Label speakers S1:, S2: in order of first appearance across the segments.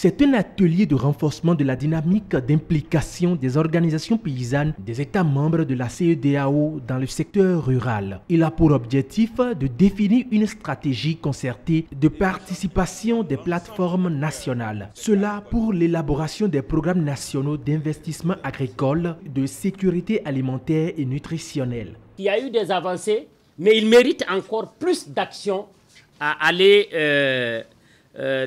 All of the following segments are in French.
S1: C'est un atelier de renforcement de la dynamique d'implication des organisations paysannes des États membres de la CEDEAO dans le secteur rural. Il a pour objectif de définir une stratégie concertée de participation des plateformes nationales. Cela pour l'élaboration des programmes nationaux d'investissement agricole, de sécurité alimentaire et nutritionnelle.
S2: Il y a eu des avancées, mais il mérite encore plus d'actions à aller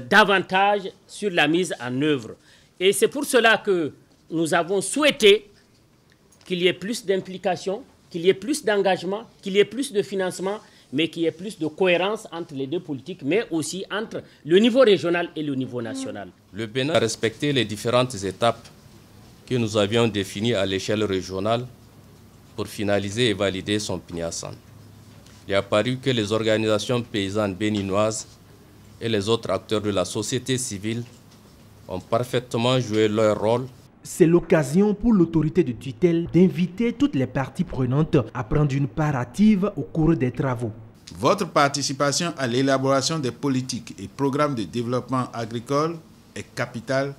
S2: davantage sur la mise en œuvre. Et c'est pour cela que nous avons souhaité qu'il y ait plus d'implication, qu'il y ait plus d'engagement, qu'il y ait plus de financement, mais qu'il y ait plus de cohérence entre les deux politiques, mais aussi entre le niveau régional et le niveau national.
S3: Le Bénin a respecté les différentes étapes que nous avions définies à l'échelle régionale pour finaliser et valider son PNIASAN. Il est apparu que les organisations paysannes béninoises et les autres acteurs de la société civile ont parfaitement joué leur rôle.
S1: C'est l'occasion pour l'autorité de tutelle d'inviter toutes les parties prenantes à prendre une part active au cours des travaux.
S4: Votre participation à l'élaboration des politiques et programmes de développement agricole est capitale,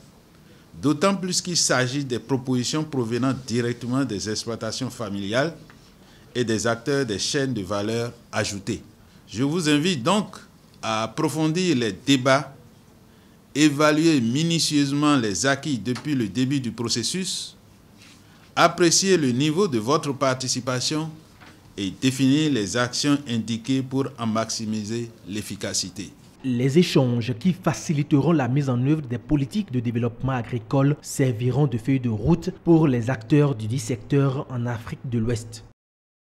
S4: d'autant plus qu'il s'agit des propositions provenant directement des exploitations familiales et des acteurs des chaînes de valeur ajoutée. Je vous invite donc à approfondir les débats, évaluer minutieusement les acquis depuis le début du processus, apprécier le niveau de votre participation et définir les actions indiquées pour en maximiser l'efficacité.
S1: Les échanges qui faciliteront la mise en œuvre des politiques de développement agricole serviront de feuille de route pour les acteurs du dit secteur en Afrique de l'Ouest.